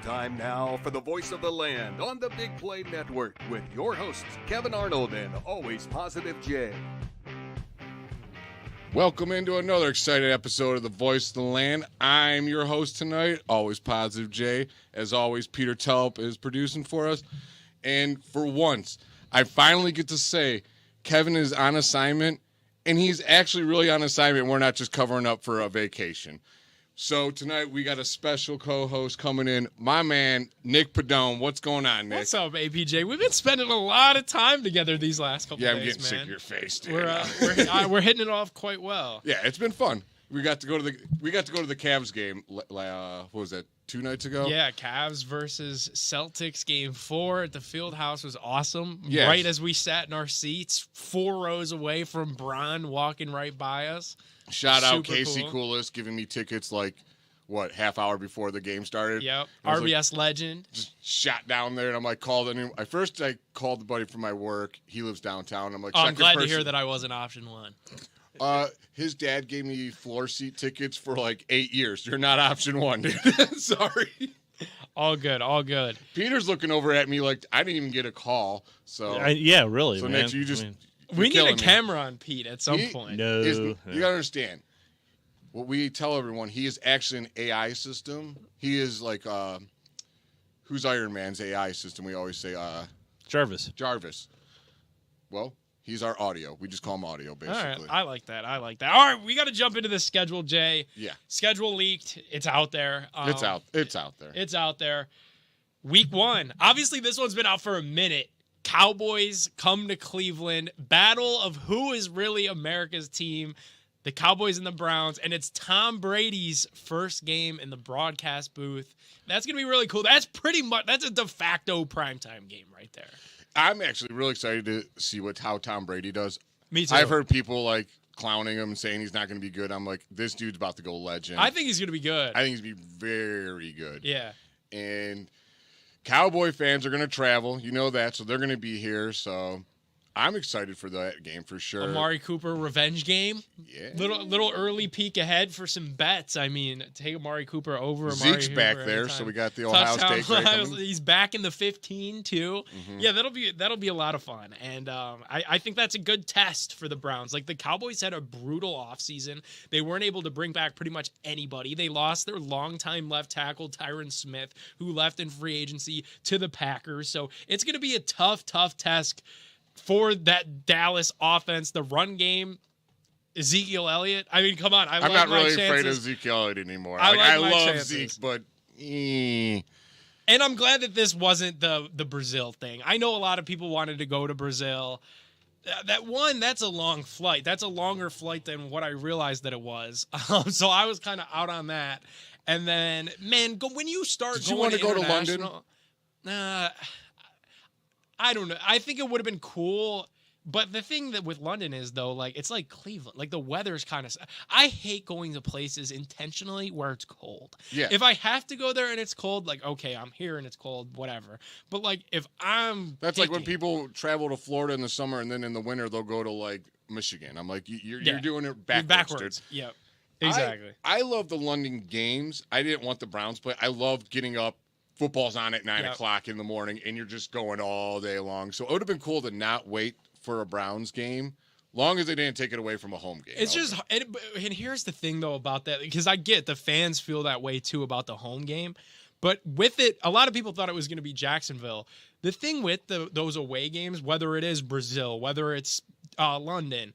Time now for the voice of the land on the Big Play Network with your hosts, Kevin Arnold and Always Positive Jay. Welcome into another exciting episode of the Voice of the Land. I'm your host tonight, Always Positive Jay. As always, Peter Telp is producing for us. And for once, I finally get to say Kevin is on assignment, and he's actually really on assignment. We're not just covering up for a vacation. So tonight we got a special co-host coming in, my man, Nick Padone. What's going on, Nick? What's up, APJ? We've been spending a lot of time together these last couple days, I'm getting man. sick of your face, dude. We're hitting it off quite well. Yeah, it's been fun. We got to go to the Cavs game. What was that? 2 nights ago? Yeah, Cavs versus Celtics game 4 at the field house was awesome. Yes. Right as we sat in our seats, 4 rows away from Bron walking right by us. Shout out Super Casey cool. Coolis giving me tickets half hour before the game started. Yep, I was RBS legend. Just shot down there, and I'm like, called him. I called the buddy from my work. He lives downtown. I'm like, I'm glad to hear that I wasn't option 1. His dad gave me floor seat tickets for 8 years. You're not option 1, dude. Sorry. All good, all good. Peter's looking over at me like I didn't even get a call. So yeah, really, so man. Nick, you just We need a killing me. camera on Pete at some point. No, You gotta understand. What we tell everyone, he is actually an AI system. He is who's Iron Man's AI system? We always say Jarvis. Well, he's our audio. We just call him audio, All basically. right, I like that. All right, we got to jump into the schedule, Jay. Yeah. Schedule leaked. It's out there. It's out there. It's out there. Week 1. Obviously, this one's been out for a minute. Cowboys come to Cleveland. Battle of who is really America's team. The Cowboys and the Browns. And it's Tom Brady's first game in the broadcast booth. That's going to be really cool. That's a de facto primetime game right there. I'm actually really excited to see how Tom Brady does. Me too. I've heard people clowning him and saying he's not going to be good. I'm like, this dude's about to go legend. I think he's going to be good. I think he's going to be very good. Yeah. And Cowboy fans are going to travel. You know that. So they're going to be here. So I'm excited for that game for sure. Amari Cooper revenge game. Yeah. Little early peek ahead for some bets. I mean, take Amari Cooper over Amari Zeke's Cooper back there, anytime. so we got the Ohio State great coming. He's back in the 15 too. Mm-hmm. Yeah, that'll be a lot of fun, and I think that's a good test for the Browns. The Cowboys had a brutal offseason. They weren't able to bring back pretty much anybody. They lost their longtime left tackle Tyron Smith, who left in free agency to the Packers. So it's going to be a tough test for that Dallas offense. The run game. Ezekiel Elliott. I mean, come on. I'm not really afraid of Ezekiel Elliott anymore. I love chances. Zeke, but And I'm glad that this wasn't the Brazil thing. I know a lot of people wanted to go to Brazil. That's a long flight. That's a longer flight than what I realized that it was. So I was kind of out on that. And then, man, when you start Did you going want to go to London? I don't know. I think it would have been cool. But the thing that with London is, though, it's like Cleveland. The weather's kind of... I hate going to places intentionally where it's cold. Yeah. If I have to go there and it's cold, okay, I'm here and it's cold, whatever. But, if I'm That's like when people travel to Florida in the summer and then in the winter they'll go to, Michigan. I'm like, you're doing it backwards. Dude. Yep. Exactly. I love the London games. I didn't want the Browns play. I love getting up. Football's on at 9 o'clock in the morning, and you're just going all day long. So it would have been cool to not wait for a Browns game, long as they didn't take it away from a home game. It's just, and here's the thing, though, about that, because I get the fans feel that way, too, about the home game. But with it, a lot of people thought it was going to be Jacksonville. The thing with those away games, whether it is Brazil, whether it's London,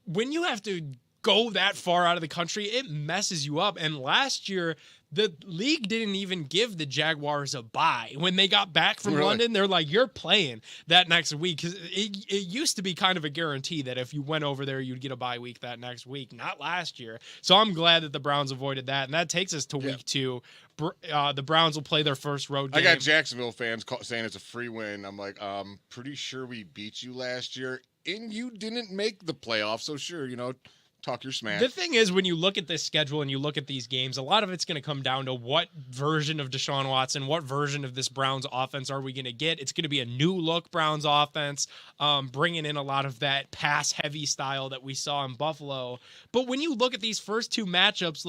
when you have to go that far out of the country, it messes you up. And last year, the league didn't even give the Jaguars a bye. When they got back from London, they're like, you're playing that next week. Because it used to be kind of a guarantee that if you went over there, you'd get a bye week that next week. Not last year. So I'm glad that the Browns avoided that. And that takes us to week 2. The Browns will play their first road game. I got Jacksonville fans saying it's a free win. I'm like, pretty sure we beat you last year, and you didn't make the playoffs. So sure, talk your smack. The thing is, when you look at this schedule and you look at these games, a lot of it's going to come down to what version of Deshaun Watson, what version of this Browns offense are we going to get? It's going to be a new look Browns offense, bringing in a lot of that pass-heavy style that we saw in Buffalo. But when you look at these first 2 matchups,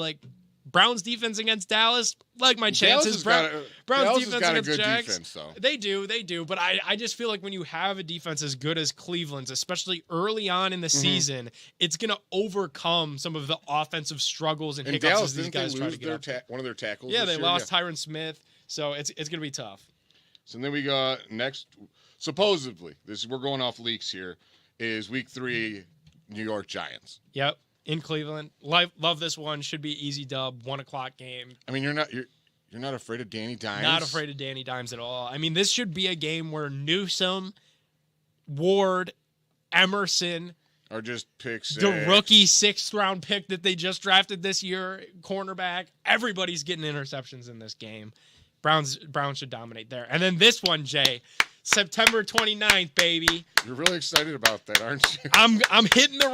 Browns defense against Dallas, like my chances. Browns defense got a against good Jags. defense, though. They do. But I just feel like when you have a defense as good as Cleveland's, especially early on in the season, it's going to overcome some of the offensive struggles and hiccups Dallas, as these guys try to get up. one of their tackles. Yeah, this they year? lost Tyron Smith, so it's going to be tough. So then we got next. Supposedly, we're going off leaks here. Is Week 3 New York Giants? Yep, in Cleveland. Love this one. Should be easy dub. 1:00 game. I mean, you're not afraid of Danny Dimes. Not afraid of Danny Dimes at all. I mean, this should be a game where Newsome, Ward, Emerson, or just pick six. The rookie 6th round pick that they just drafted this year, cornerback. Everybody's getting interceptions in this game. Browns should dominate there. And then this one, Jay, September 29th, baby. You're really excited about that, aren't you? I'm hitting the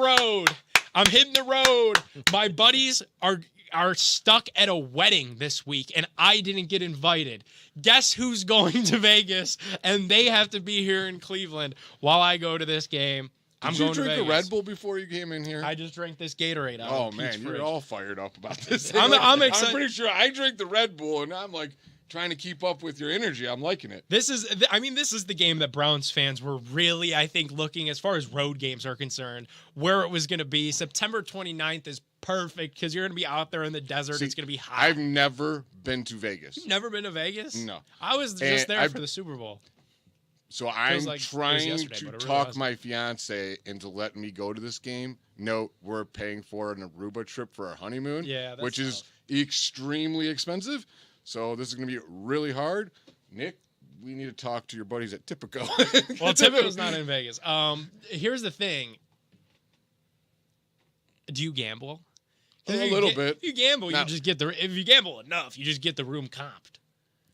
road. My buddies are stuck at a wedding this week, and I didn't get invited. Guess who's going to Vegas? And they have to be here in Cleveland while I go to this game. I'm going to Vegas. Did you drink a Red Bull before you came in here? I just drank this Gatorade. Oh, man, you're all fired up about this. I'm excited. I'm pretty sure I drink the Red Bull, and I'm like trying to keep up with your energy. I'm liking it. This is the game that Browns fans were really, I think, looking, as far as road games are concerned, where it was going to be. September 29th is perfect because you're going to be out there in the desert. See, it's going to be hot. I've never been to Vegas. You've never been to Vegas? No. I was just there for the Super Bowl. So I'm trying to talk my fiance into letting me go to this game. No, we're paying for an Aruba trip for our honeymoon, which is extremely expensive. So this is going to be really hard. Nick, we need to talk to your buddies at Tipico. Well, Tipico's not in Vegas. Here's the thing. Do you gamble? A little bit. If you gamble, you just get if you gamble enough, you just get the room comped.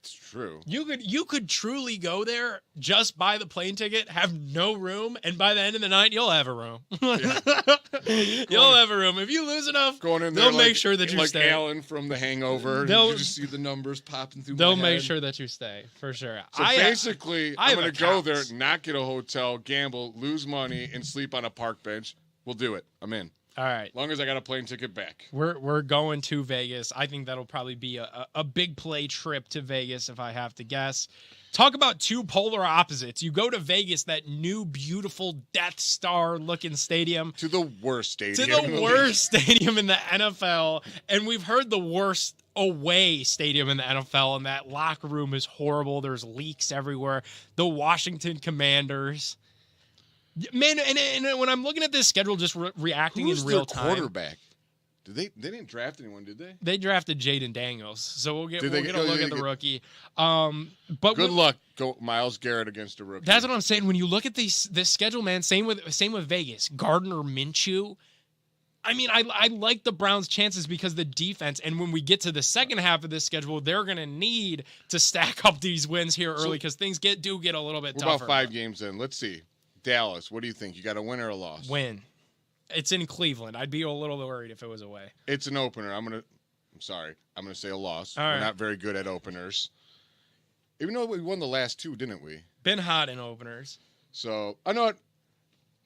It's true. You could truly go there, just buy the plane ticket, have no room, and by the end of the night, you'll have a room. You'll have a room. If you lose enough, they'll make sure that you stay. Like Alan from The Hangover. You just see the numbers popping through They'll my make head. sure that you stay, for sure. So basically, I'm going to go there, not get a hotel, gamble, lose money, and sleep on a park bench. We'll do it. I'm in. All right. As long as I got a plane ticket back. We're going to Vegas. I think that'll probably be a big play trip to Vegas if I have to guess. Talk about two polar opposites. You go to Vegas, that new, beautiful Death Star-looking stadium. To the worst stadium. To the worst stadium in the NFL. And we've heard the worst away stadium in the NFL, and that locker room is horrible. There's leaks everywhere. The Washington Commanders. Man, and when I'm looking at this schedule, just reacting in real time. Who's their quarterback? They didn't draft anyone, did they? They drafted Jaden Daniels, so we'll get a look at the rookie. But good luck, go Myles Garrett against a rookie. That's what I'm saying. When you look at this schedule, man, same with Vegas. Gardner Minshew. I mean, I like the Browns' chances because the defense, and when we get to the second half of this schedule, they're going to need to stack up these wins here early because things do get a little bit tougher. We're about 5 games in. Let's see. Dallas, what do you think? You got a win or a loss? Win. It's in Cleveland. I'd be a little worried if it was away. It's an opener. I'm going to say a loss. All We're right. not very good at openers. Even though we won the last 2, didn't we? Been hot in openers. So, I know what.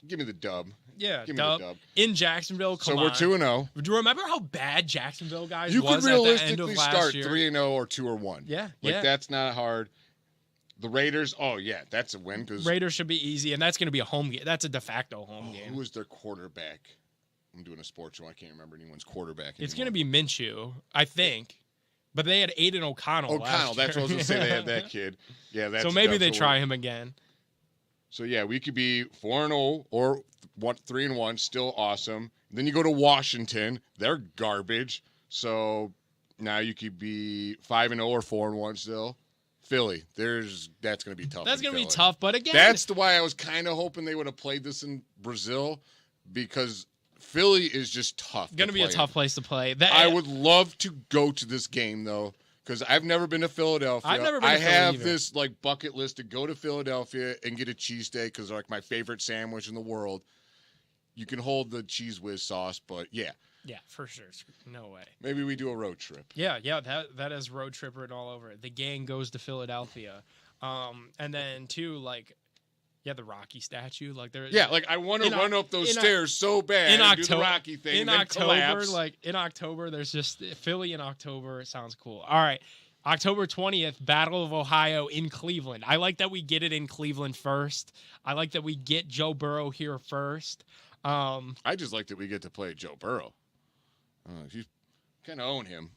Give me the dub. Yeah, Give me the dub. In Jacksonville, come on. So we're 2-0. Do you remember how bad Jacksonville was you could realistically at the end of start last year? 3-0 or 2-1. Yeah, That's not hard. The Raiders, that's a win. Raiders should be easy, and that's going to be a home game. That's a de facto home game. Who is their quarterback? I'm doing a sports show. I can't remember anyone's quarterback anymore. It's going to be Minshew, I think. But they had Aiden O'Connell last year. That's what I was going to say. They had that kid. Yeah, that's so maybe they try him again. So, we could be 4-0 or 3-1, still awesome. Then you go to Washington. They're garbage. So now you could be 5-0 or 4-1 still. Philly, that's going to be tough. That's going to be tough, but again, that's why I was kind of hoping they would have played this in Brazil, because Philly is just tough. Going to be a tough place to play. I would love to go to this game though, because I've never been to Philadelphia. I've never been to Philly have either. this bucket list to go to Philadelphia and get a cheesesteak because they're my favorite sandwich in the world. You can hold the Cheese Whiz sauce, but yeah. Yeah, for sure. No way. Maybe we do a road trip. Yeah, that is road trip written all over it. The gang goes to Philadelphia. And then, too, Yeah, the Rocky statue. Like there. Yeah, like I want to run up those stairs so bad in and do October, the Rocky thing in and then October, collapse. like in October, there's just Philly in October. It sounds cool. All right, October 20th, Battle of Ohio in Cleveland. I like that we get it in Cleveland first. I like that we get Joe Burrow here first. I just like that we get to play Joe Burrow. You kind of own him.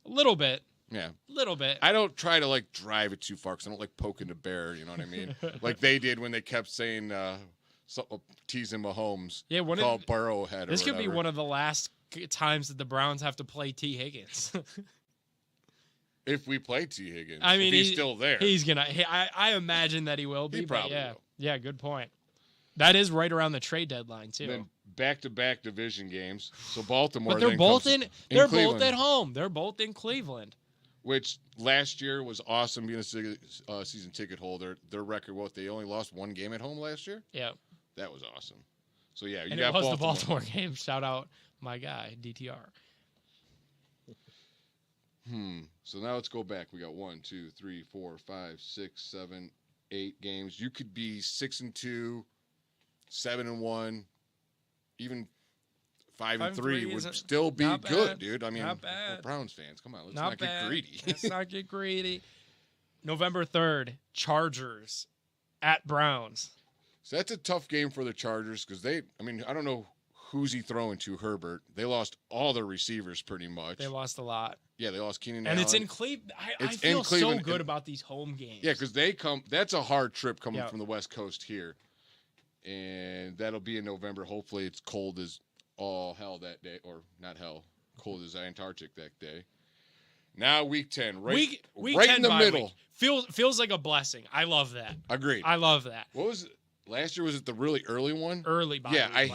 A little bit. Yeah. A little bit. I don't try to like drive it too far because I don't like poking the bear, you know what I mean? Like they did when they kept saying teasing Mahomes. Yeah, call Burrow head. This could be one of the last times that the Browns have to play T. Higgins. If we play T. Higgins, I mean, if he's still there. He's gonna. I imagine that he will be. He probably will. will. Yeah, good point. That is right around the trade deadline too. And then back-to-back division games. So Baltimore. But they're then both comes they're Cleveland, both at home. They're both in Cleveland. which last year was awesome being a season ticket holder. Their record, they only lost one game at home last year? Yeah. That was awesome. So, yeah, it was the Baltimore game. Shout out my guy, DTR. So now let's go back. We got 1, 2, 3, 4, 5, 6, 7, 8 games. You could be 6-2, 7-1, even 5-3 would still be good, dude. I mean, we're Browns fans. Come on, let's not get greedy. Let's not get greedy. November 3rd, Chargers at Browns. So that's a tough game for the Chargers because I don't know who's he throwing to, Herbert. They lost all their receivers pretty much. They lost a lot. Yeah, they lost Keenan And Allen. it's in Cleveland. I feel so good about these home games. Yeah, because that's a hard trip coming from the West Coast here. And that'll be in November. Hopefully it's cold as all hell that day. Or not hell. Cold as Antarctic that day. Now week 10. Week right 10 in the middle. Feels like a blessing. I love that. Agreed. I love that. What was it? Last year, was it the really early one? Early bye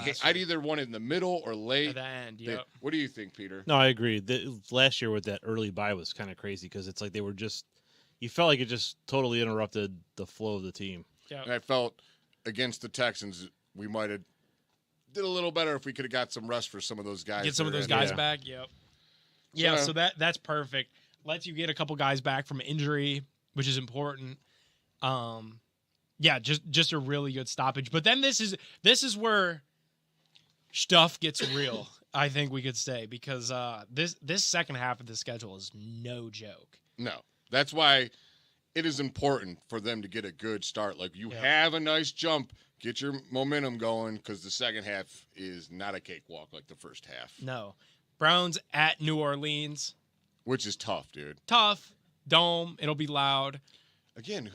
week. I'd either want it in the middle or late. At the end, yeah. What do you think, Peter? No, I agree. Last year with that early bye was kind of crazy because it's like they were just – you felt like it just totally interrupted the flow of the team. Yeah. And I felt against the Texans we might have did a little better if we could have got some rest for some of those guys. Get some of those guys back, yep. Yeah, so that's perfect. Lets you get a couple guys back from injury, which is important. Yeah, just a really good stoppage. But then this is where stuff gets real, I think we could say, because this second half of the schedule is no joke. No. That's why it is important for them to get a good start. Like, you have a nice jump, get your momentum going, because the second half is not a cakewalk like the first half. No. Browns at New Orleans. Which is tough, dude. Tough. Dome. It'll be loud. Again,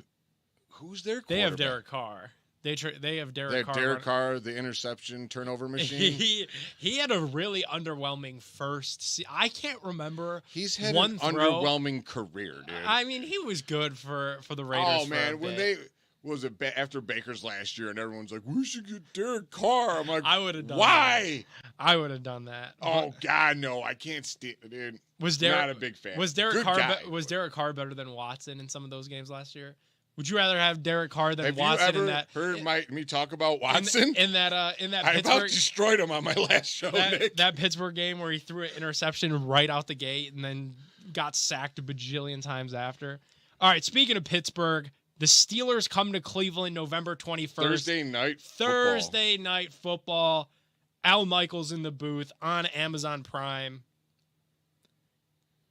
who's their quarterback? They have Derek Carr. They have Derek Carr. They have Derek Carr, the interception turnover machine. He had a really underwhelming first. I can't remember. He's had one an underwhelming career, dude. I mean, he was good for the Raiders. Oh man, when they after Baker's last year, and everyone's like, "We should get Derek Carr." I'm like, I would have done. Why? That. I would have done that. Oh God, no! I can't stand it, dude. Not a big fan. Was Derek Carr better than Watson in some of those games last year? Would you rather have Derek Carr than Watson? Have you in ever that, heard me talk about Watson? In that I Pittsburgh, about destroyed him on my last show. That Pittsburgh game where he threw an interception right out the gate and then got sacked a bajillion times after. All right, speaking of Pittsburgh, the Steelers come to Cleveland November 21st. Thursday night football. Al Michaels in the booth on Amazon Prime.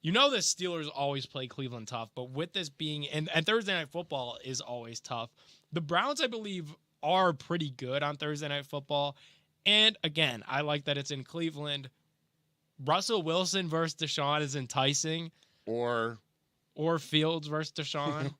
You know the Steelers always play Cleveland tough, but with this being and Thursday night football is always tough. The Browns, I believe, are pretty good on Thursday night football. And again, I like that it's in Cleveland. Russell Wilson versus Deshaun is enticing. Or Fields versus Deshaun.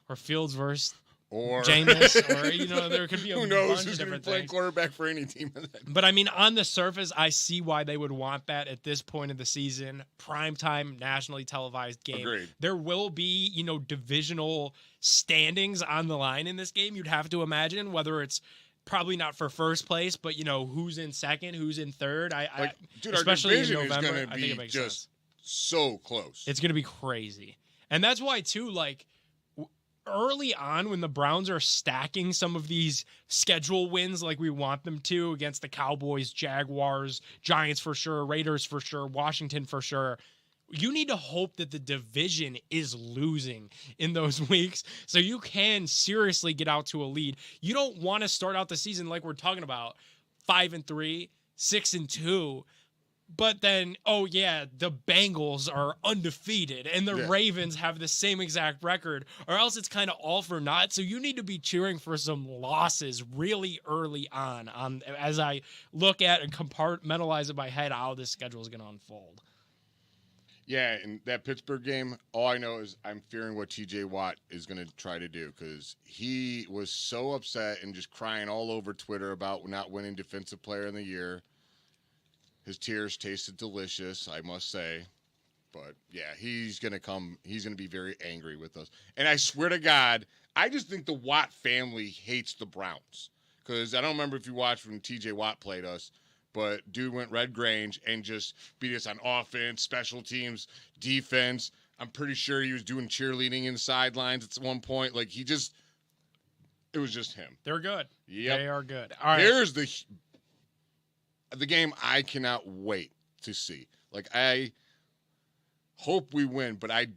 Or Fields versus or Jameis, or there could be a who knows bunch who's of going to different be playing things. quarterback for any team. But I mean, on the surface, I see why they would want that at this point of the season. Primetime, nationally televised game. Agreed. There will be, divisional standings on the line in this game. You'd have to imagine, whether it's probably not for first place, but who's in second, who's in third. Dude, especially our division in November, is going to be makes just sense. so close. It's going to be crazy, and that's why too. Early on, when the Browns are stacking some of these schedule wins like we want them to against the Cowboys, Jaguars, Giants for sure, Raiders for sure, Washington for sure, you need to hope that the division is losing in those weeks so you can seriously get out to a lead. You don't want to start out the season like we're talking about 5-3, 6-2. But then, oh yeah, the Bengals are undefeated and the Ravens have the same exact record, or else it's kind of all for naught. So you need to be cheering for some losses really early on as I look at and compartmentalize in my head how this schedule is going to unfold. Yeah, and that Pittsburgh game, all I know is I'm fearing what TJ Watt is going to try to do, because he was so upset and just crying all over Twitter about not winning Defensive Player of the Year. His tears tasted delicious, I must say. But, yeah, he's going to be very angry with us. And I swear to God, I just think the Watt family hates the Browns. Because I don't remember if you watched when TJ Watt played us, but dude went Red Grange and just beat us on offense, special teams, defense. I'm pretty sure he was doing cheerleading in the sidelines at one point. Like, it was just him. They're good. Yep. They are good. All right. Here's the game I cannot wait to see. Like, I hope we win, but I'm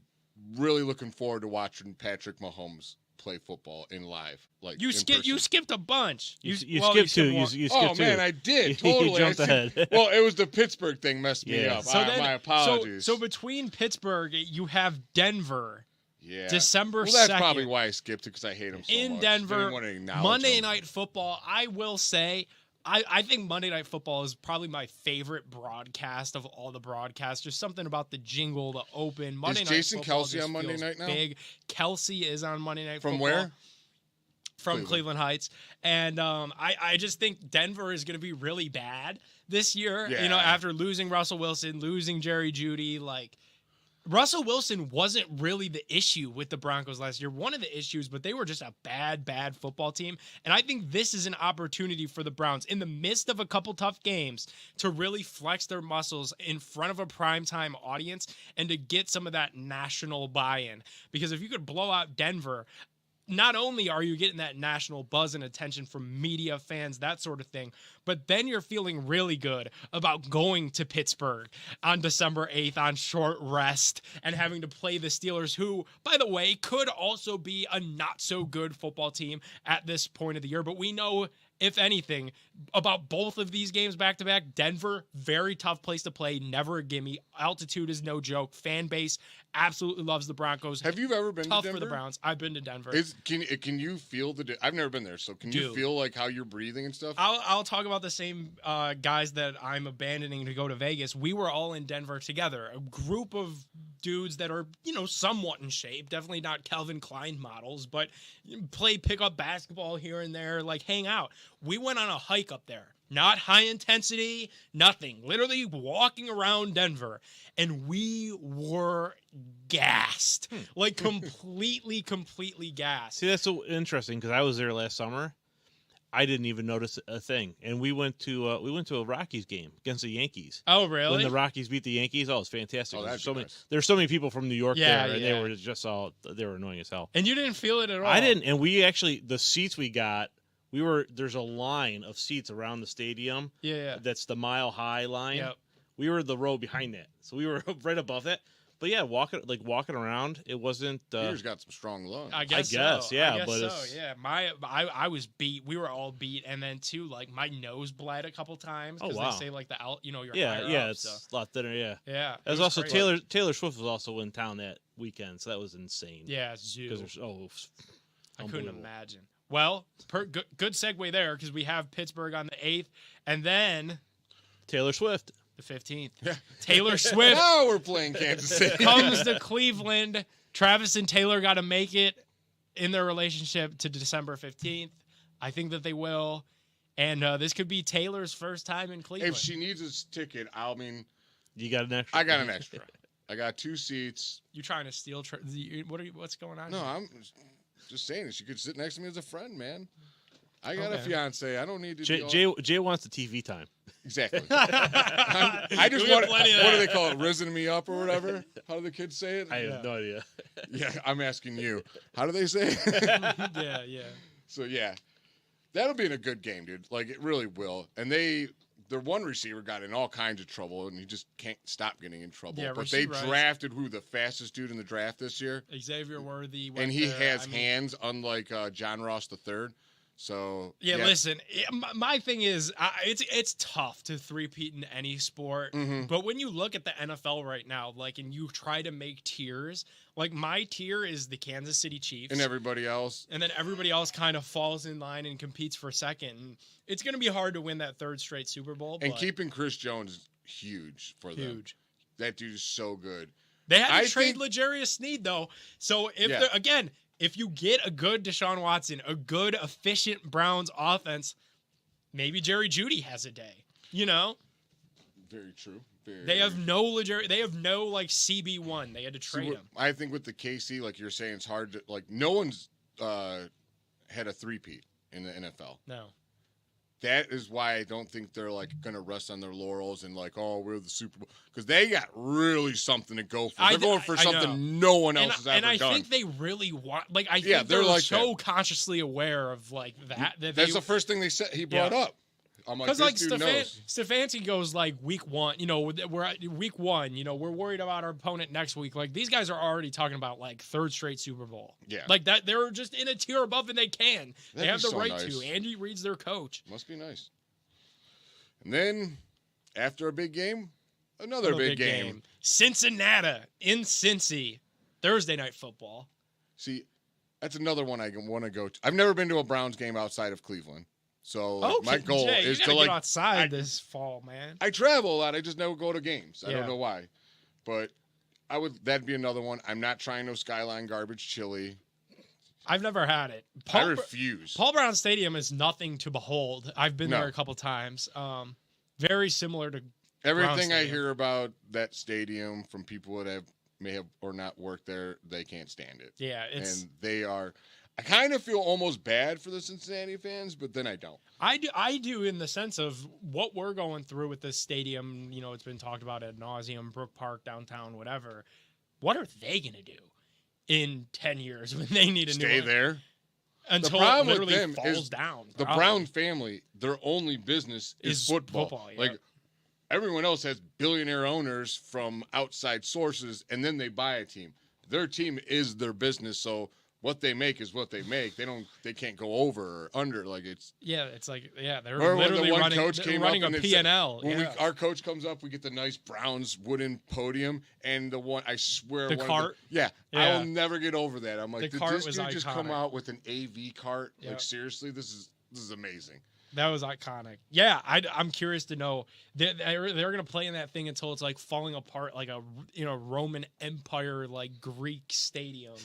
really looking forward to watching Patrick Mahomes play football in live. Like, you skipped a bunch. You skipped two. You skipped oh two. man, I did totally. You jumped ahead. Well, it was the Pittsburgh thing messed me up. So My apologies. So between Pittsburgh, you have Denver. Yeah. December 2nd. Well, that's probably why I skipped it, because I hate him so in much. Denver. Monday him. Night Football. I will say, I think Monday Night Football is probably my favorite broadcast of all the broadcasts. There's something about the jingle, the open. Monday is Night Jason Football Kelce on Monday night now? Big. Kelce is on Monday Night Football. From where? From Cleveland Heights. And I just think Denver is going to be really bad this year. Yeah. You know, after losing Russell Wilson, losing Jerry Jeudy, like, Russell Wilson wasn't really the issue with the Broncos last year. One of the issues, but they were just a bad football team. And I think this is an opportunity for the Browns in the midst of a couple tough games to really flex their muscles in front of a primetime audience and to get some of that national buy-in. Because if you could blow out Denver, not only are you getting that national buzz and attention from media, fans, that sort of thing, but then you're feeling really good about going to Pittsburgh on December 8th on short rest and having to play the Steelers, who, by the way, could also be a not-so-good football team at this point of the year. But we know, if anything, about both of these games back-to-back. Denver, very tough place to play, never a gimme. Altitude is no joke. Fan base absolutely loves the Broncos. Have you ever been to Denver? Tough for the Browns. I've been to Denver. Can you feel I've never been there, so can you feel like how you're breathing and stuff? I'll talk about the same guys that I'm abandoning to go to Vegas. We were all in Denver together, a group of dudes that are, somewhat in shape, definitely not Calvin Klein models, but play pickup basketball here and there, like hang out. We went on a hike up there. Not high intensity, nothing. Literally walking around Denver, and we were gassed. Like completely gassed. See, that's so interesting, because I was there last summer. I didn't even notice a thing, and we went to a Rockies game against the Yankees. Oh, really? When the Rockies beat the Yankees, it was fantastic. Oh, There's so many people from New York there, and yeah. they were just they were annoying as hell. And you didn't feel it at all. I didn't, and we actually, the seats we got, there's a line of seats around the stadium. Yeah. That's the Mile High line. Yep. We were the row behind that, so we were right above that. But yeah, walking around, it wasn't. Peter's got some strong lungs. I guess yeah. I but guess so. Yeah, I was beat. We were all beat, and then too, like my nose bled a couple times because they say like you're higher up, it's so. a lot thinner. Yeah. Yeah. It was also crazy. Taylor Swift was also in town that weekend, so that was insane. Yeah, zoo. Because I couldn't imagine. Well, good segue there, because we have Pittsburgh on the 8th, and then Taylor Swift. The 15th. Yeah. Taylor Swift. Now we're playing Kansas City. Comes to Cleveland. Travis and Taylor got to make it in their relationship to December 15th. I think that they will. And this could be Taylor's first time in Cleveland. If she needs a ticket, You got an extra? I got an extra. I got 2 seats. You trying to steal? What's going on? No, here? I'm just saying that she could sit next to me as a friend, man. I got a fiance. I don't need to. Jay wants the TV time. Exactly. I just want. What do they call it? Risen me up or whatever? How do the kids say it? I have no idea. Yeah, I'm asking you. How do they say it? Yeah. So yeah, that'll be in a good game, dude. Like it really will. And their one receiver got in all kinds of trouble, and he just can't stop getting in trouble. Yeah, but Rasheed they Rice. drafted the fastest dude in the draft this year, Xavier Worthy, and he has hands unlike John Ross III. So yeah, listen. My thing is, it's tough to three-peat in any sport. Mhm. But when you look at the NFL right now, like, and you try to make tiers, like my tier is the Kansas City Chiefs, and everybody else, and then everybody else kind of falls in line and competes for second. And it's going to be hard to win that third straight Super Bowl. And but keeping Chris Jones is huge for them. huge. That dude is so good. They had to I trade think- L'Jarius Sneed though. So if Yeah. they're again. If you get a good Deshaun Watson, a good, efficient Browns offense, maybe Jerry Jeudy has a day. You know, Very true. they have no like CB1. They had to trade him. I think with the KC, like you're saying, it's hard to like. No one's had a three-peat in the NFL. No, That is why I don't think they're like going to rest on their laurels and like, oh, we're the Super Bowl, because they got really something to go for. They're going for something no one else has ever and I done. think they really want. Like, I Yeah, think they're they're like so that. consciously aware of like that. That's the first thing he brought up. I'm like, Because this like dude knows. Stefanski goes like week 1, you know, we're at week 1, you know, we're worried about our opponent next week. Like these guys are already talking about like third straight Super Bowl. Yeah. Like that, they're just in a tier above and they can. They That'd have be the so right nice. to. Andy Reid's their coach. Must be nice. And then after a big game, another big game. Cincinnati in Cincy. Thursday night football. See, that's another one I want to go to. I've never been to a Browns game outside of Cleveland. So like, my goal Jay, is you to gotta like get outside this fall, man. I travel a lot. I just never go to games. I Yeah. don't know why. But that'd be another one. I'm not trying no Skyline garbage chili. I've never had it. I refuse. Paul Brown Stadium is nothing to behold. I've been No. there a couple times. Very similar to Everything Brown I Stadium. hear about that stadium from people that may have or not worked there, they can't stand it. yeah, it's And they are. I kind of feel almost bad for the Cincinnati fans, but then I don't. I do in the sense of what we're going through with this stadium. You know, it's been talked about ad nauseum, Brook Park, downtown, whatever. What are they going to do in 10 years when they need a new Stay one? there. Until problem it with literally them falls is down. The probably. Brown family, their only business is football. yeah. Like everyone else has billionaire owners from outside sources, and then they buy a team. Their team is their business, so what they make is what they make. They can't go over or under. Like it's. Yeah, it's like they're Or when the literally one running, coach they're came running up a and it said- P&L. When yeah. our coach comes up, we get the nice Browns wooden podium, and the one I swear, The one cart? Of yeah, Yeah. I will never get over that. I'm like, The did cart this was dude just come iconic. out with an AV cart? Yep. Like seriously, this is amazing. That was iconic. Yeah, I'm curious to know. They're going to play in that thing until it's like falling apart, like a Roman Empire like Greek stadium,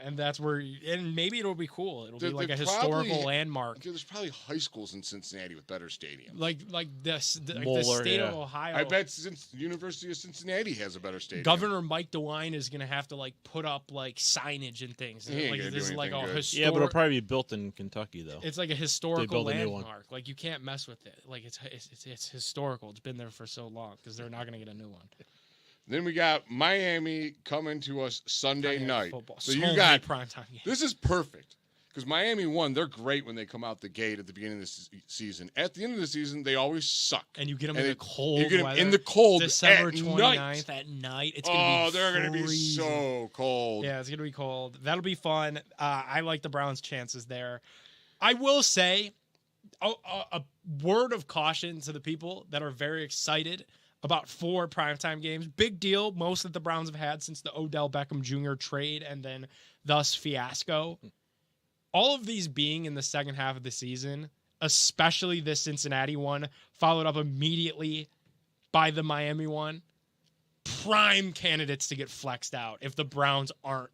and that's where. And maybe it'll be cool. It'll be like a historical landmark, There's probably high schools in Cincinnati with better stadiums. like the state Moeller, of Ohio. I bet University of Cincinnati has a better stadium. Governor Mike DeWine is going to have to like put up like signage and things. He ain't Like gonna this do is like a anything good. historic. Yeah, but it'll probably be built in Kentucky though. It's like a historical build a new one. landmark. Like you can't mess with it. Like it's historical. It's been there for so long because they're not going to get a new one. Then we got Miami coming to us Sunday Miami night. football. So many you got primetime games. this is perfect because Miami won. They're great when they come out the gate at the beginning of the season. At the end of the season, they always suck. And you get them And in the cold You get them weather. in the cold December at 29th night. at night. It's gonna be They're going to be freezing. so cold. Yeah, it's gonna be cold. That'll be fun. I like the Browns' chances there. I will say a word of caution to the people that are very excited about 4 primetime games. Big deal. Most that the Browns have had since the Odell Beckham Jr. trade and then thus fiasco. All of these being in the second half of the season, especially this Cincinnati one, followed up immediately by the Miami one. Prime candidates to get flexed out if the Browns aren't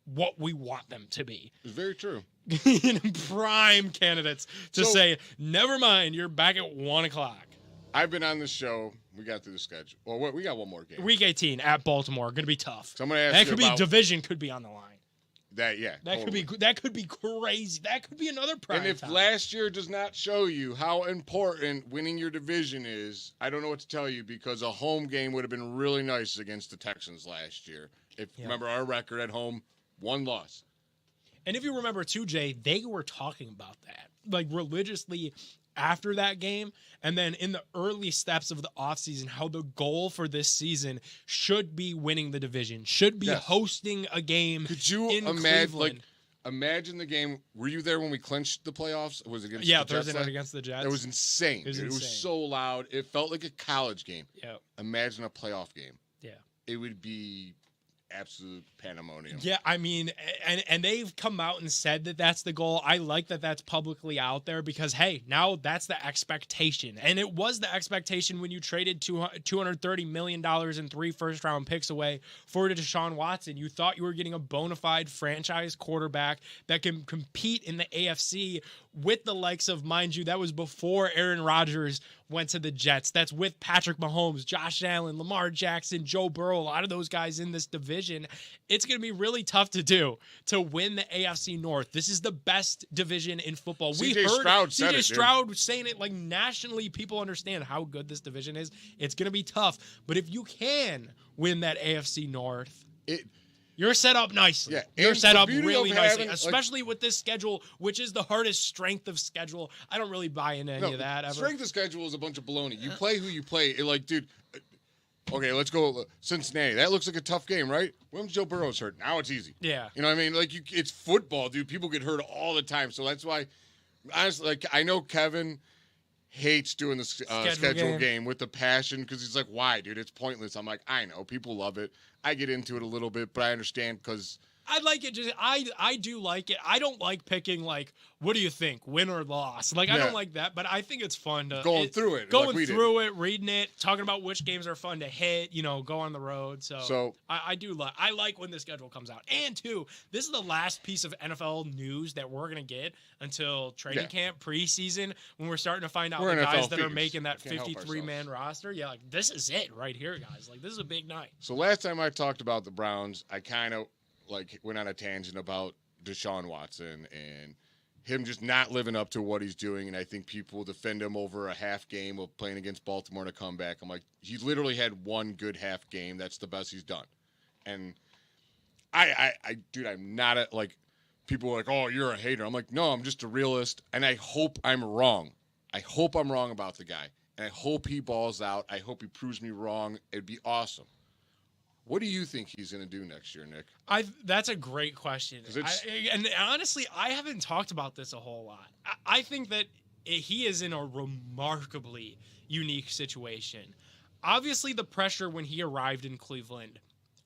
what we want them to be. It's very true. Prime candidates to So- say, never mind, you're back at 1 o'clock. I've been on the show. We got through the schedule. Well, we got one more game. Week 18 at Baltimore, going to be tough. So I'm going to ask That you could be about division could be on the line. that. Yeah, That totally. could be crazy. That could be another prime And if time. last year does not show you how important winning your division is, I don't know what to tell you because a home game would have been really nice against the Texans last year. Remember our record at home, 1 loss. And if you remember too, Jay, they were talking about that like religiously after that game, and then in the early steps of the offseason, how the goal for this season should be winning the division, should be hosting a game. Could you in imagine, Cleveland. Imagine the game. Were you there when we clinched the playoffs? Was it against the Jets? Thursday night against the Jets. It was insane. It was so loud. It felt like a college game. Yeah. Imagine a playoff game. Yeah. It would be absolute pandemonium. Yeah, I mean, and they've come out and said that that's the goal. I like that that's publicly out there because, hey, now that's the expectation. And it was the expectation when you traded $230 million and 3 first-round picks away for Deshaun Watson. You thought you were getting a bona fide franchise quarterback that can compete in the AFC with the likes of, mind you, that was before Aaron Rodgers went to the Jets. That's with Patrick Mahomes, Josh Allen, Lamar Jackson, Joe Burrow, a lot of those guys in this division. It's going to be really tough to win the AFC North. This is the best division in football. We heard CJ Stroud saying it like nationally. People understand how good this division is. It's going to be tough. But if you can win that AFC North, you're set up nicely. Yeah, you're set up really nicely, especially with this schedule, which is the hardest strength of schedule. I don't really buy into any of that ever. Strength of schedule is a bunch of baloney. You play who you play. Dude, okay, let's go Cincinnati. That looks like a tough game, right? When Joe Burrow's hurt, now it's easy. Yeah. You know what I mean? It's football, dude. People get hurt all the time. So that's why, honestly, I know Kevin hates doing the schedule game with the passion because he's like, why, dude? It's pointless. I'm like, I know. People love it. I get into it a little bit, but I understand because I like it. I do like it. I don't like picking what do you think, win or loss? I don't like that, but I think it's fun to going through it, reading it, talking about which games are fun to hit. Go on the road. So I do I like when the schedule comes out. And two, this is the last piece of NFL news that we're gonna get until training camp, preseason, when we're starting to find out the guys that are making that 53-man roster. Yeah, this is it right here, guys. This is a big night. So last time I talked about the Browns, I kind of went on a tangent about Deshaun Watson and him just not living up to what he's doing, and I think people defend him over a half game of playing against Baltimore in a comeback. I'm like, he literally had one good half game. That's the best he's done. And dude, I'm not people are like, oh, you're a hater. I'm like, no, I'm just a realist, and I hope I'm wrong. I hope I'm wrong about the guy, and I hope he balls out. I hope he proves me wrong. It'd be awesome. What do you think he's going to do next year, Nick? That's a great question. And honestly, I haven't talked about this a whole lot. I think that he is in a remarkably unique situation. Obviously, the pressure when he arrived in Cleveland,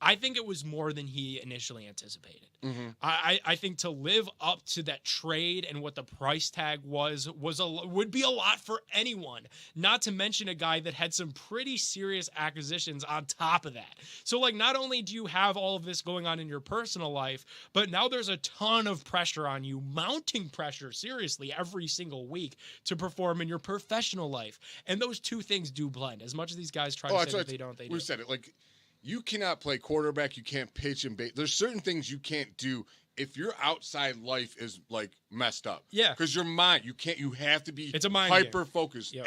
I think it was more than he initially anticipated. Mm-hmm. I think to live up to that trade and what the price tag would be a lot for anyone, not to mention a guy that had some pretty serious acquisitions on top of that. So not only do you have all of this going on in your personal life, but now there's a ton of pressure on you, mounting pressure seriously every single week to perform in your professional life. And those two things do blend. As much as these guys try to say that they don't, they do. We said it you cannot play quarterback. You can't pitch and bait. There's certain things you can't do if your outside life is messed up. Yeah. Because your mind, you have to be hyper focused. Yep.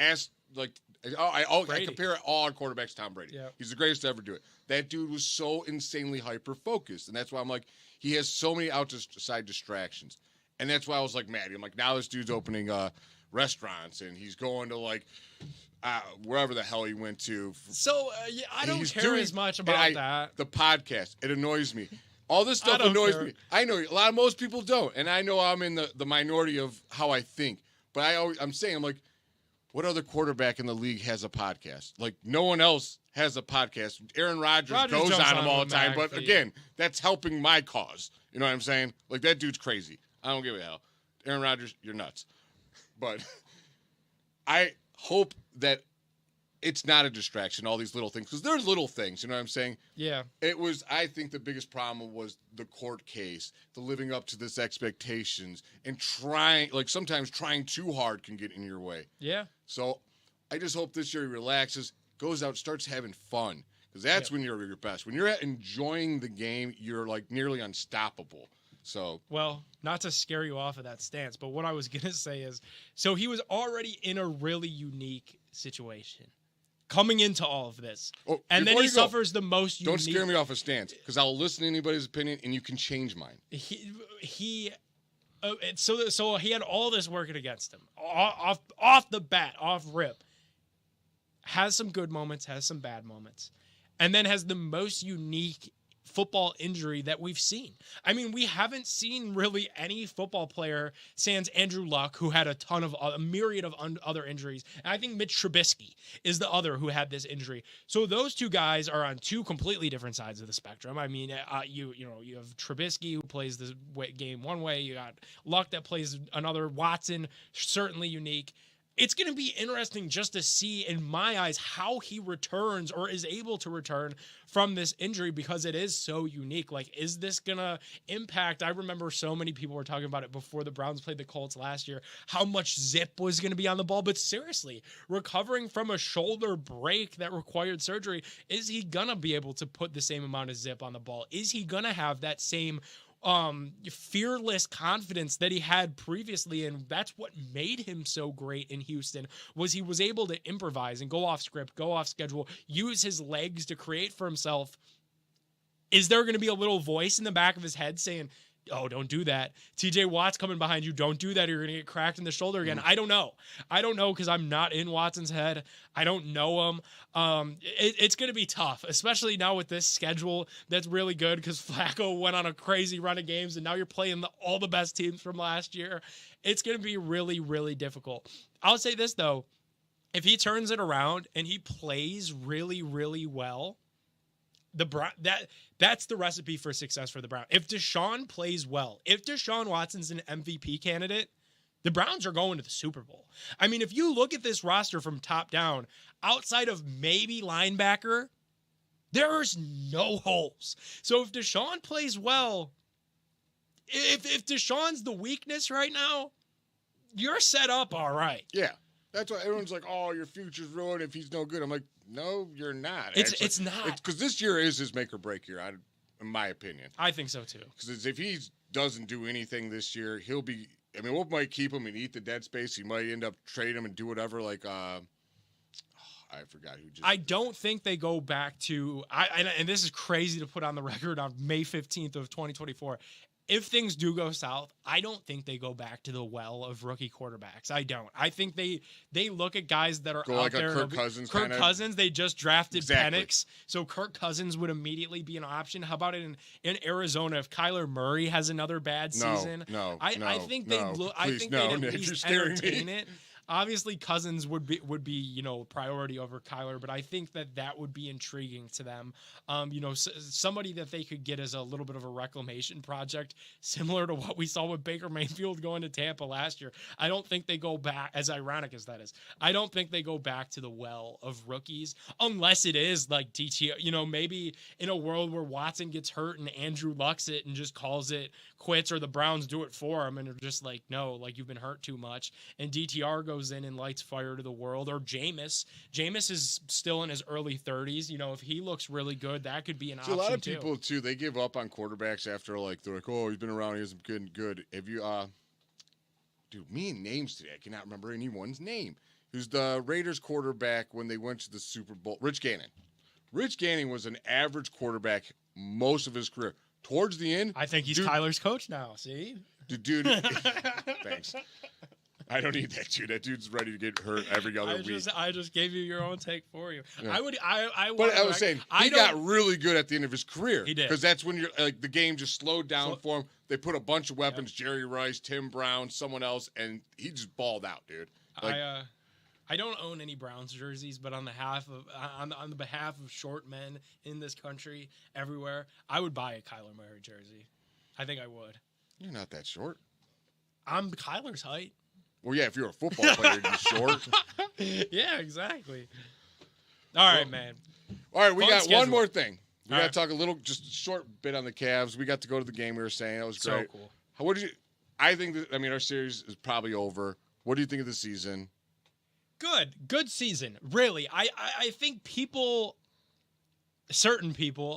I compare it all on quarterbacks to Tom Brady. Yep. He's the greatest to ever do it. That dude was so insanely hyper focused. And that's why I'm like, he has so many outside distractions. And that's why I was mad. I'm like, now this dude's opening restaurants and he's going to wherever the hell he went to. So I don't care as much about that. The podcast, it annoys me. All this stuff annoys me. I know most people don't, and I know I'm in the minority of how I think. But I'm saying, what other quarterback in the league has a podcast? No one else has a podcast. Aaron Rodgers goes on them all the time, but again, that's helping my cause. You know what I'm saying? That dude's crazy. I don't give a hell. Aaron Rodgers, you're nuts. But I hope that it's not a distraction, all these little things, because they're little things, you know what I'm saying? Yeah. I think the biggest problem was the court case, the living up to this expectations, and sometimes trying too hard can get in your way. Yeah. So I just hope this year he relaxes, goes out, starts having fun, because that's when you're your best. When you're enjoying the game, you're nearly unstoppable. So, well, not to scare you off of that stance, but what I was going to say is, so he was already in a really unique situation coming into all of this. Oh, and then he suffers the most unique. Don't scare me off a stance, because I'll listen to anybody's opinion and you can change mine. He So he had all this working against him off the bat, off rip. Has some good moments, has some bad moments, and then has the most unique football injury that we've seen. I mean, we haven't seen really any football player sans Andrew Luck who had a myriad of other injuries. And I think Mitch Trubisky is the other who had this injury. So those two guys are on two completely different sides of the spectrum. I mean, you have Trubisky who plays the game one way. You got Luck that plays another. Watson, certainly unique. It's going to be interesting just to see, in my eyes, how he returns or is able to return from this injury because it is so unique. Like, is this going to impact? I remember so many people were talking about it before the Browns played the Colts last year, how much zip was going to be on the ball. But seriously, recovering from a shoulder break that required surgery, is he going to be able to put the same amount of zip on the ball? Is he going to have that same fearless confidence that he had previously? And that's what made him so great in Houston, was he was able to improvise and go off script, go off schedule, use his legs to create for himself. Is there going to be a little voice in the back of his head saying, oh, don't do that? TJ Watt's coming behind you. Don't do that. You're going to get cracked in the shoulder again. I don't know. I don't know because I'm not in Watson's head. I don't know him. It's going to be tough, especially now with this schedule that's really good because Flacco went on a crazy run of games and now you're playing all the best teams from last year. It's going to be really, really difficult. I'll say this, though. If he turns it around and he plays really, really well, that's the recipe for success for the Browns. If Deshaun plays well, if Deshaun Watson's an MVP candidate, the Browns are going to the Super Bowl. I mean, if you look at this roster from top down, outside of maybe linebacker, there's no holes. So if Deshaun plays well, if Deshaun's the weakness right now, you're set up all right. Yeah. That's why everyone's like, oh, your future's ruined if he's no good. I'm like, no, you're not. It's not. Because this year is his make or break year, in my opinion. I think so, too. Because if he doesn't do anything this year, he'll be – I mean, what might keep him and eat the dead space? He might end up trading him and do whatever. Like, I forgot who just – I don't think they go back to – and this is crazy to put on the record on May 15th of 2024. If things do go south, I don't think they go back to the well of rookie quarterbacks. I don't. I think they look at guys that are go out like there. A Kirk Cousins. Kirk Cousins, they just drafted exactly. Penix, so Kirk Cousins would immediately be an option. How about in Arizona if Kyler Murray has another bad season? I think they look. I think they'd at least entertain it. Obviously, Cousins would be priority over Kyler, but I think that would be intriguing to them. Somebody that they could get as a little bit of a reclamation project, similar to what we saw with Baker Mayfield going to Tampa last year. I don't think they go back, as ironic as that is. I don't think they go back to the well of rookies unless it is like DT. Maybe in a world where Watson gets hurt and Andrew Luck's it and just calls it quits, or the Browns do it for him and they're just like, no, like you've been hurt too much, and DTR goes in and lights fire to the world, or Jameis is still in his early 30s. If he looks really good, that could be an option. A lot of people too, they give up on quarterbacks after they're like, oh, he's been around, he isn't good. Have you dude, me and names today, I cannot remember anyone's name. Who's the Raiders quarterback when they went to the Super Bowl? Rich Gannon. Rich Gannon was an average quarterback most of his career. Towards the end, I think he's Kyler's coach now. See, dude. Thanks. I don't need that dude. That dude's ready to get hurt every other week. I just gave you your own take for you. Yeah. I was saying he got really good at the end of his career. He did, because that's when you're like the game just slowed down for him. They put a bunch of weapons: Jerry Rice, Tim Brown, someone else, and he just balled out, dude. I don't own any Browns jerseys, but on the behalf of short men in this country, everywhere, I would buy a Kyler Murray jersey. I think I would. You're not that short. I'm Kyler's height. Well, yeah, if you're a football player, you're short. Yeah, exactly. All right, man. All right, we got schedule. one more thing. We got to right. talk just a short bit on the Cavs. We got to go to the game we were saying. That was great. So cool. What did you? I think our series is probably over. What do you think of the season? Good season. Really, I think certain people,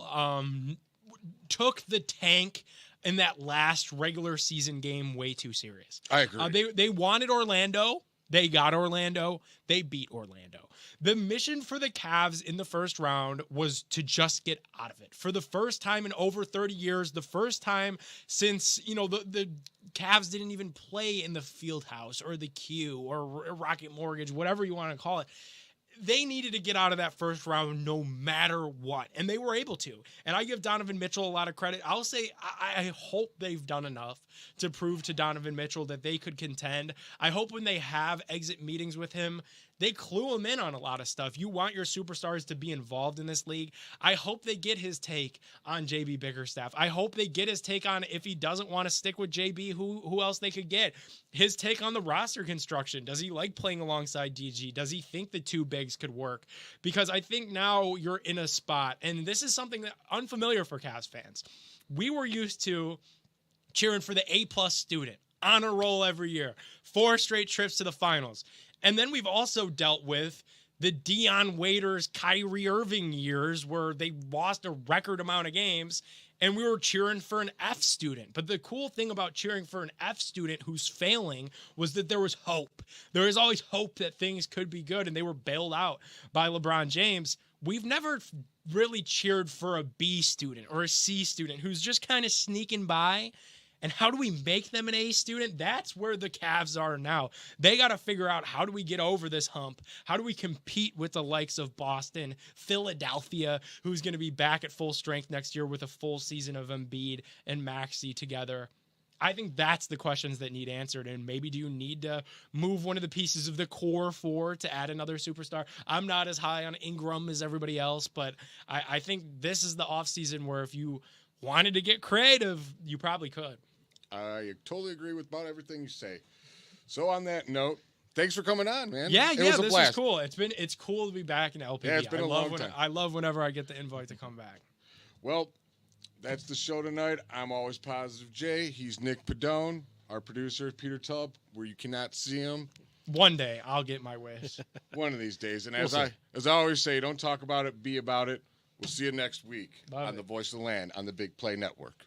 took the tank in that last regular season game way too serious. I agree. They wanted Orlando They got Orlando. They beat Orlando. The mission for the Cavs in the first round was to just get out of it. For the first time in over 30 years, the first time since, the Cavs didn't even play in the Fieldhouse or the Q or Rocket Mortgage, whatever you want to call it. They needed to get out of that first round no matter what, and they were able to. And I give Donovan Mitchell a lot of credit. I'll say I hope they've done enough to prove to Donovan Mitchell that they could contend. I hope when they have exit meetings with him, they clue him in on a lot of stuff. You want your superstars to be involved in this league. I hope they get his take on JB Bickerstaff. I hope they get his take on, if he doesn't want to stick with JB, who else they could get. His take on the roster construction. Does he like playing alongside DG? Does he think the two bigs could work? Because I think now you're in a spot, and this is something that unfamiliar for Cavs fans. We were used to cheering for the A+ student, honor roll every year, 4 straight trips to the finals. And then we've also dealt with the Dion Waiters, Kyrie Irving years where they lost a record amount of games, and we were cheering for an F student. But the cool thing about cheering for an F student who's failing was that there was hope. There was always hope that things could be good, and they were bailed out by LeBron James. We've never really cheered for a B student or a C student who's just kind of sneaking by. And how do we make them an A student? That's where the Cavs are now. They got to figure out, how do we get over this hump? How do we compete with the likes of Boston, Philadelphia, who's going to be back at full strength next year with a full season of Embiid and Maxey together? I think that's the questions that need answered. And maybe do you need to move one of the pieces of the core 4 to add another superstar? I'm not as high on Ingram as everybody else, but I think this is the offseason where if you wanted to get creative, you probably could. I totally agree with about everything you say. So on that note, thanks for coming on, man. Yeah, this was cool. It's cool to be back in LPB. Yeah, it's been a long time. I love whenever I get the invite to come back. Well, that's the show tonight. I'm always Positive Jay. He's Nick Padone, our producer, Peter Tubb, where you cannot see him. One day I'll get my wish. One of these days. And as I always say, don't talk about it, be about it. We'll see you next week on the Voice of the Land on the Big Play Network.